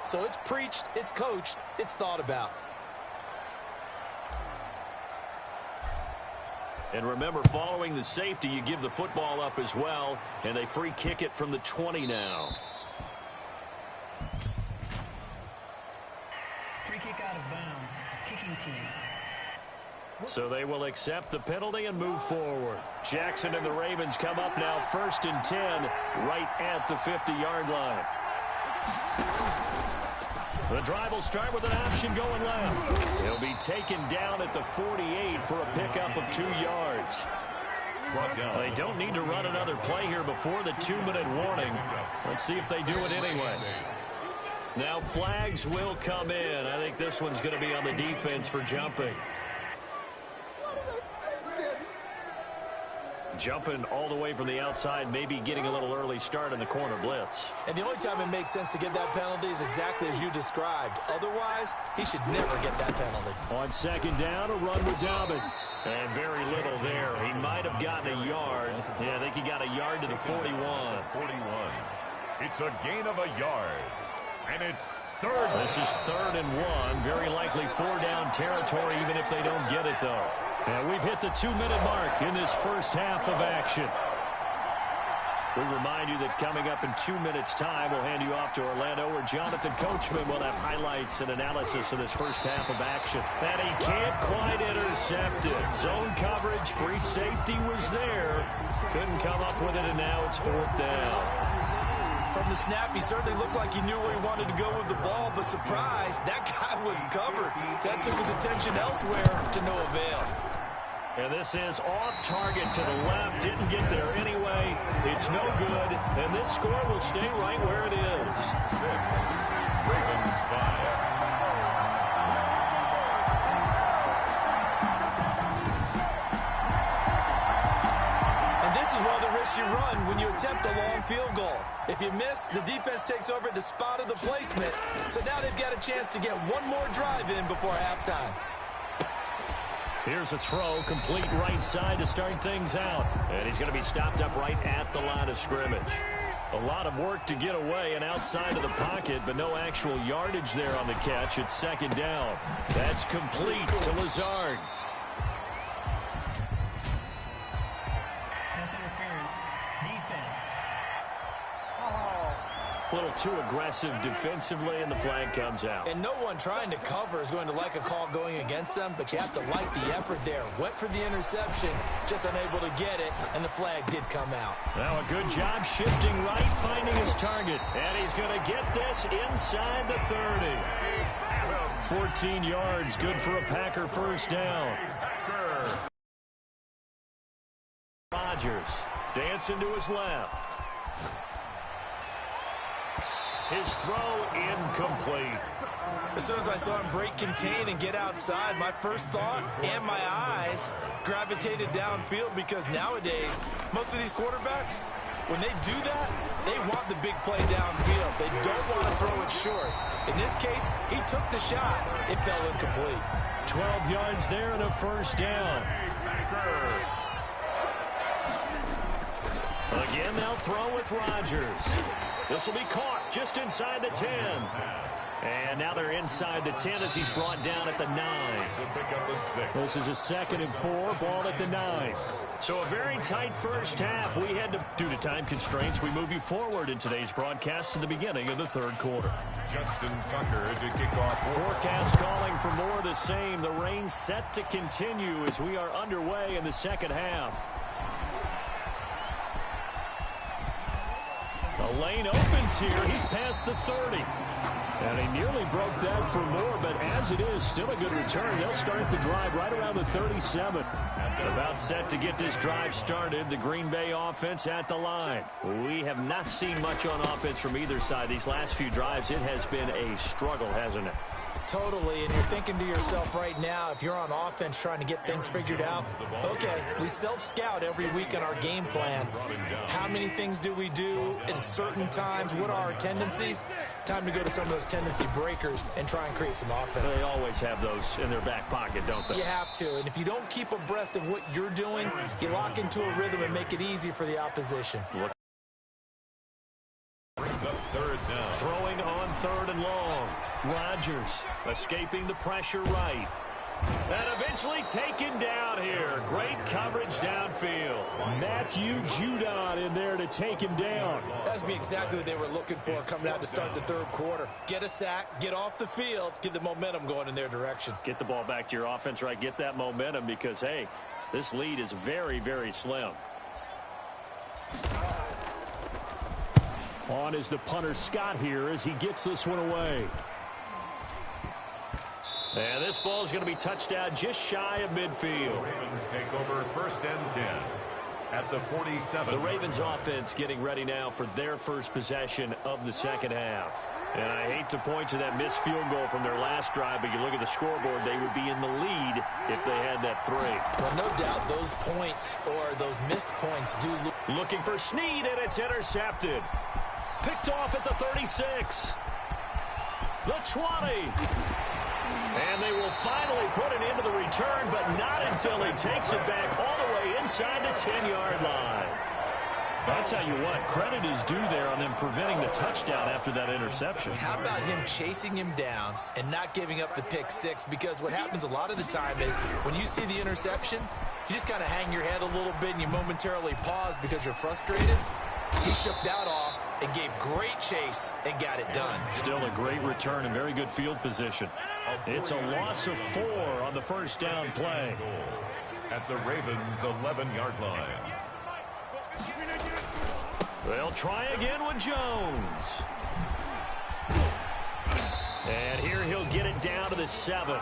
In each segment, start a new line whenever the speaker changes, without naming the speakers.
So it's preached, it's coached, it's thought about.
And remember, following the safety, you give the football up as well, and they free kick it from the 20 now.
Free kick out of bounds, kicking team.
So they will accept the penalty and move forward. Jackson and the Ravens come up now 1st and 10, right at the 50-yard line. The drive will start with an option going left. He'll be taken down at the 48 for a pickup of 2 yards. They don't need to run another play here before the 2-minute warning. Let's see if they do it anyway. Now flags will come in. I think this one's going to be on the defense for jumping. Jumping all the way from the outside, maybe getting a little early start in the corner blitz.
And the only time it makes sense to give that penalty is exactly as you described. Otherwise, he should never get that penalty.
On 2nd down, a run with Dobbins. And very little there. He might have gotten a yard. Yeah, I think he got a yard to the 41.
41. It's a gain of a yard. And it's 3rd.
This is 3rd and 1. Very likely 4-down territory, even if they don't get it, though. And we've hit the 2-minute mark in this first half of action. We remind you that coming up in 2 minutes' time, we'll hand you off to Orlando, where Jonathan Coachman will have highlights and analysis of this first half of action. And he can't quite intercept it. Zone coverage, free safety was there. Couldn't come up with it, and now it's 4th down.
From the snap, he certainly looked like he knew where he wanted to go with the ball, but surprise, that guy was covered. So that took his attention elsewhere to no avail.
And this is off target to the left. Didn't get there anyway. It's no good. And this score will stay right where it is.
6. Ravens 5.
And this is one of the risks you run when you attempt a long field goal. If you miss, the defense takes over at the spot of the placement. So now they've got a chance to get one more drive in before halftime.
Here's a throw, complete right side to start things out. And he's going to be stopped up right at the line of scrimmage. A lot of work to get away and outside of the pocket, but no actual yardage there on the catch. It's 2nd down. That's complete to Lazard.
Pass interference, defense.
A little too aggressive defensively, and the flag comes out.
And no one trying to cover is going to like a call going against them, but you have to like the effort there. Went for the interception, just unable to get it, and the flag did come out.
Now a good job shifting right, finding his target. And he's going to get this inside the 30. 14 yards, good for a Packer first down. Rodgers dancing to his left. His throw incomplete.
As soon as I saw him break contain and get outside, my first thought and my eyes gravitated downfield, because nowadays, most of these quarterbacks, when they do that, they want the big play downfield. They don't want to throw it short. In this case, he took the shot. It fell incomplete.
12 yards there and a first down. Again, they'll throw with Rodgers. This will be caught just inside the 10. And now they're inside the 10 as he's brought down at the 9. This is a 2nd and 4, ball at the 9. So a very tight first half. We had to, due to time constraints, we move you forward in today's broadcast to the beginning of the 3rd quarter.
Justin Tucker to kick off.
Forecast calling for more of the same. The rain set to continue as we are underway in the 2nd half. The lane opens here. He's past the 30. And he nearly broke that for more, but as it is, still a good return. They'll start the drive right around the 37. About set to get this drive started. The Green Bay offense at the line. We have not seen much on offense from either side. These last few drives, it has been a struggle, hasn't it?
Totally, and you're thinking to yourself right now, if you're on offense trying to get things figured out, okay, we self-scout every week in our game plan. How many things do we do at certain times? What are our tendencies? Time to go to some of those tendency breakers and try and create some offense.
They always have those in their back pocket, don't they?
You have to, and if you don't keep abreast of what you're doing, you lock into a rhythm and make it easy for the opposition.
Throwing on 3rd and long. Rodgers escaping the pressure right. And eventually taken down here. Great coverage downfield.
Matthew Judon in there to take him down.
That's exactly what they were looking for coming out to start the 3rd quarter. Get a sack, get off the field, get the momentum going in their direction.
Get the ball back to your offense, right? Get that momentum because, hey, this lead is very, very slim.
On is the punter Scott here as he gets this one away.
And this ball is going to be touched out just shy of midfield.
Ravens take over 1st and 10 at the 47.
The Ravens offense getting ready now for their first possession of the 2nd half. And I hate to point to that missed field goal from their last drive, but you look at the scoreboard, they would be in the lead if they had that 3.
Well, no doubt those points or those missed points do look.
Looking for Snead, and it's intercepted. Picked off at the 36. The 20. And they will finally put it into the return, but not until he takes it back all the way inside the 10-yard line. I'll tell you what, credit is due there on them preventing the touchdown after that interception.
How about him chasing him down and not giving up the pick 6? Because what happens a lot of the time is when you see the interception, you just kind of hang your head a little bit and you momentarily pause because you're frustrated. He shook that off and gave great chase and got it done.
Still a great return and very good field position. It's a loss of 4 on the 1st down play.
At the Ravens' 11-yard line.
They'll try again with Jones. And here he'll get it down to the 7.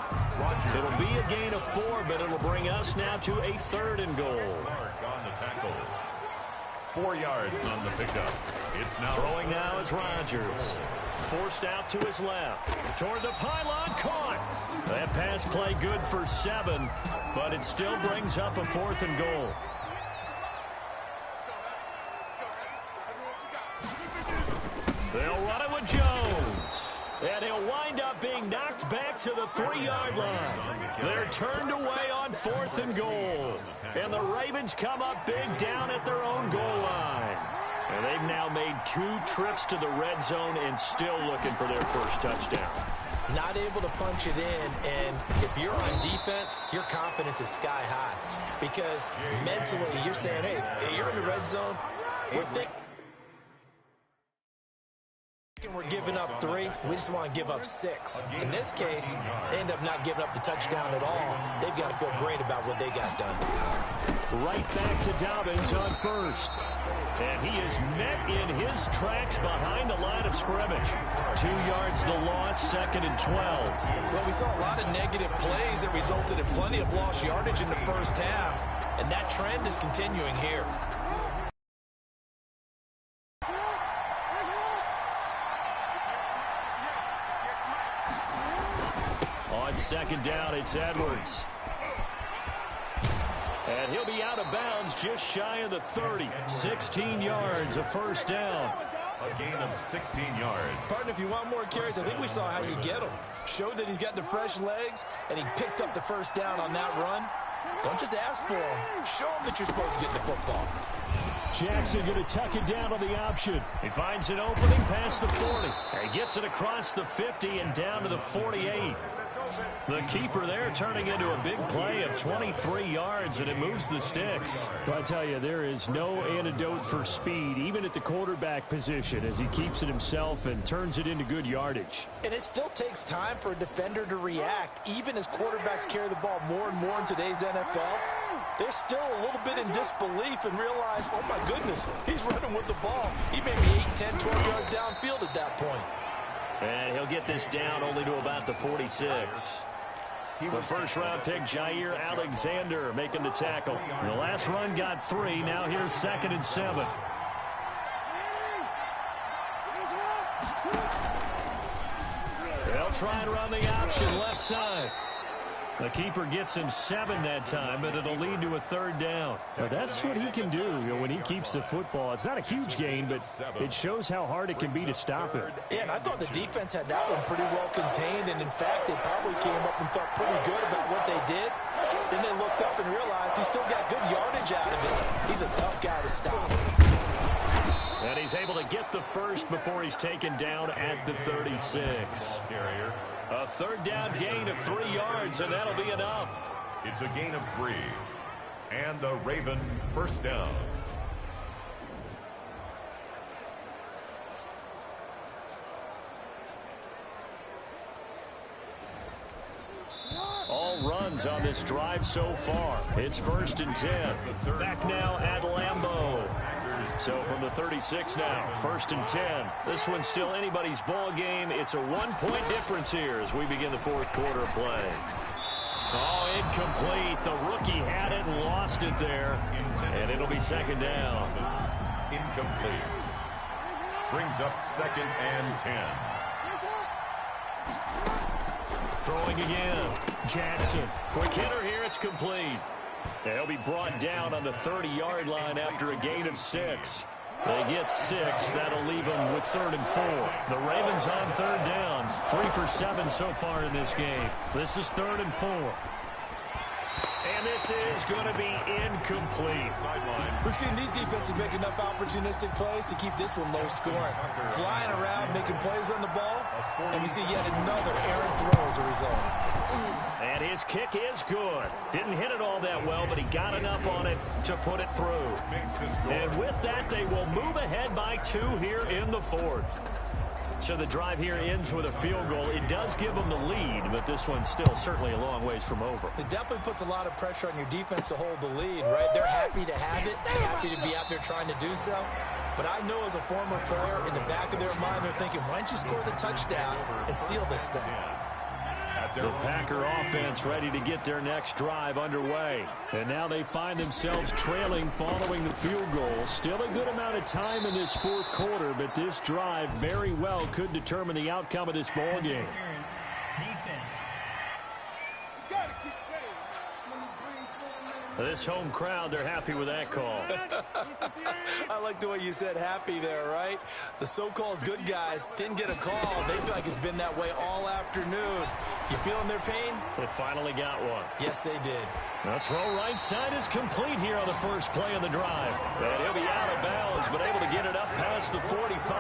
It'll be a gain of 4, but it'll bring us now to a 3rd and goal.
On the tackle. 4 yards on the pickup. It's now
throwing now is Rodgers. Forced out to his left. Toward the pylon, caught. That pass play good for 7, but it still brings up a 4th and goal. They'll run it with Jones. And he'll wind up being knocked back to the 3-yard line. They're turned away on 4th and goal. And the Ravens come up big down at their own goal line. And they've now made 2 trips to the red zone and still looking for their first touchdown.
Not able to punch it in, and if you're on defense, your confidence is sky high. Because mentally, you're saying, hey, you're in the red zone. We're thinking we're giving up 3. We just want to give up 6. In this case, they end up not giving up the touchdown at all. They've got to feel great about what they got done.
Right back to Dobbins on 1st.
And he is met in his tracks behind the line of scrimmage. 2 yards the loss, 2nd and 12.
Well, we saw a lot of negative plays that resulted in plenty of lost yardage in the 1st half. And that trend is continuing here.
On 2nd down, it's Edwards. And he'll be out of bounds just shy of the 30. 16 yards, a 1st down.
A gain of 16 yards.
Partner, if you want more carries, I think we saw how you get him. Showed that he's got the fresh legs, and he picked up the 1st down on that run. Don't just ask for him. Show him that you're supposed to get the football.
Jackson going to tuck it down on the option.
He finds an opening past the 40. And he gets it across the 50 and down to the 48. The keeper there turning into a big play of 23 yards, and it moves the sticks.
Well, I tell you, there is no antidote for speed, even at the quarterback position, as he keeps it himself and turns it into good yardage.
And it still takes time for a defender to react. Even as quarterbacks carry the ball more and more in today's NFL, they're still a little bit in disbelief and realize, oh, my goodness, he's running with the ball. He may be 8, 10, 12 yards downfield at that point.
And he'll get this down only to about the 46. The 1st-round pick, Jair Alexander, making the tackle. The last run got 3. Now here's 2nd and 7. They'll try and run the option left side. The keeper gets him 7 that time, but it'll lead to a 3rd down.
Well, that's what he can do when he keeps the football. It's not a huge gain, but it shows how hard it can be to stop him.
Yeah, and I thought the defense had that one pretty well contained, and in fact, they probably came up and felt pretty good about what they did. Then they looked up and realized he still got good yardage out of it. He's a tough guy to stop.
And he's able to get the first before he's taken down at the 36. A third down gain of 3 yards, and that'll be enough.
It's a gain of 3. And the Raven first down.
All runs on this drive so far. It's 1st and 10. Back now at Lambeau. So from the 36 now, 1st and 10. This one's still anybody's ball game. It's a 1-point difference here as we begin the 4th quarter of play. Oh, incomplete. The rookie had it and lost it there. And it'll be 2nd down.
Incomplete. Brings up 2nd and 10.
Throwing again. Jackson. Quick hitter here. It's complete. They'll be brought down on the 30-yard line after a gain of 6. They get 6. That'll leave them with 3rd and 4. The Ravens on 3rd down. 3 for 7 so far in this game. This is 3rd and 4. And this is going to be incomplete.
We've seen these defenses make enough opportunistic plays to keep this one low scoring. Flying around, making plays on the ball, and we see yet another errant throw as a result.
And his kick is good. Didn't hit it all that well, but he got enough on it to put it through. And with that, they will move ahead by 2 here in the 4th. So the drive here ends with a field goal. It does give them the lead, but this one's still certainly a long ways from over.
It definitely puts a lot of pressure on your defense to hold the lead, right? They're happy to have it. They're happy to be out there trying to do so. But I know as a former player, in the back of their mind, they're thinking, why don't you score the touchdown and seal this thing?
The Packer offense ready to get their next drive underway. And now they find themselves trailing following the field goal. Still a good amount of time in this 4th quarter, but this drive very well could determine the outcome of this ball game.
Defense.
This home crowd, they're happy with that call.
I like the way you said happy there, right? The so-called good guys didn't get a call. They feel like it's been that way all afternoon. You feeling their pain?
They finally got one.
Yes, they did.
The throw right side is complete here on the first play of the drive. And he'll be out of bounds, but able to get it up past the 45.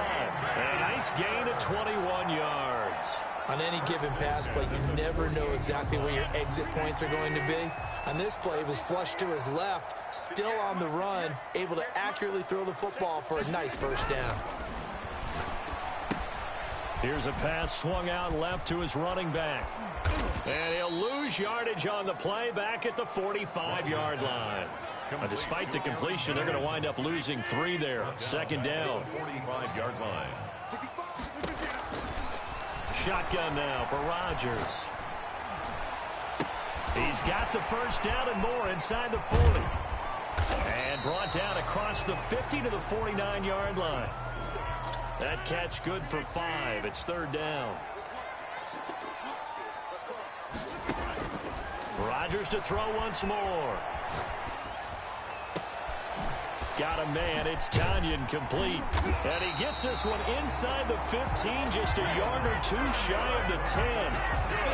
And a nice gain of 21 yards.
On any given pass play, you never know exactly where your exit points are going to be. On this play, it was flushed to his left, still on the run, able to accurately throw the football for a nice first down.
Here's a pass swung out left to his running back. And he'll lose yardage on the play back at the 45-yard line. Despite the completion, they're going to wind up losing 3 there. 2nd down.
45-yard line.
Shotgun now for Rodgers. He's got the first down and more inside the 40. And brought down across the 50 to the 49-yard line. That catch good for 5. It's 3rd down. Rodgers to throw once more. Got a man. It's Tanyan complete. And he gets this one inside the 15, just a yard or 2 shy of the 10.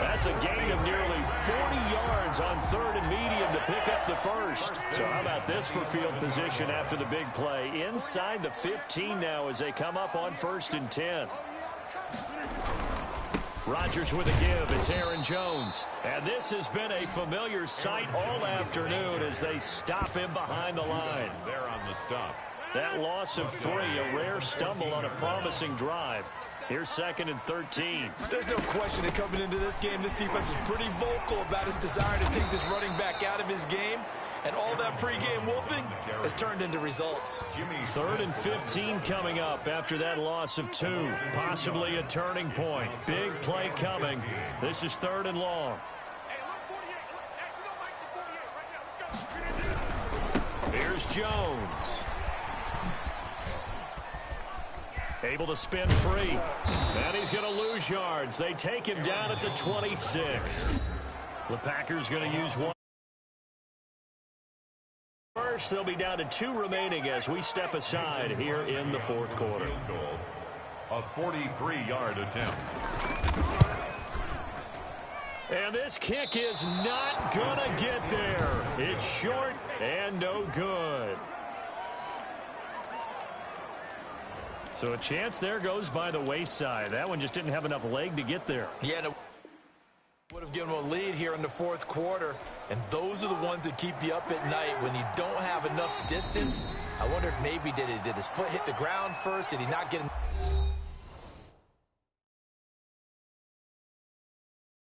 That's a gain of nearly 40 yards on 3rd and medium to pick up the first. So how about this for field position after the big play? Inside the 15 now as they come up on 1st and 10. Rodgers with a give. It's Aaron Jones. And this has been a familiar sight all afternoon as they stop him behind the line.
There on the stop.
That loss of 3, a rare stumble on a promising drive. Here's 2nd and 13.
There's no question that coming into this game, this defense is pretty vocal about its desire to take this running back out of his game. And all that pregame wolfing has turned into results.
3rd and 15 coming up after that loss of 2. Possibly a turning point. Big play coming. This is 3rd and long. Here's Jones. Able to spin free. And he's going to lose yards. They take him down at the 26. The Packers going to use 1. First, they'll be down to 2 remaining as we step aside here in the 4th quarter.
A 43-yard attempt.
And this kick is not going to get there. It's short and no good.
So a chance there goes by the wayside. That one just didn't have enough leg to get there.
Yeah, and it would have given them a lead here in the fourth quarter. And those are the ones that keep you up at night when you don't have enough distance. I wonder if maybe did his foot hit the ground first? Did he not get him?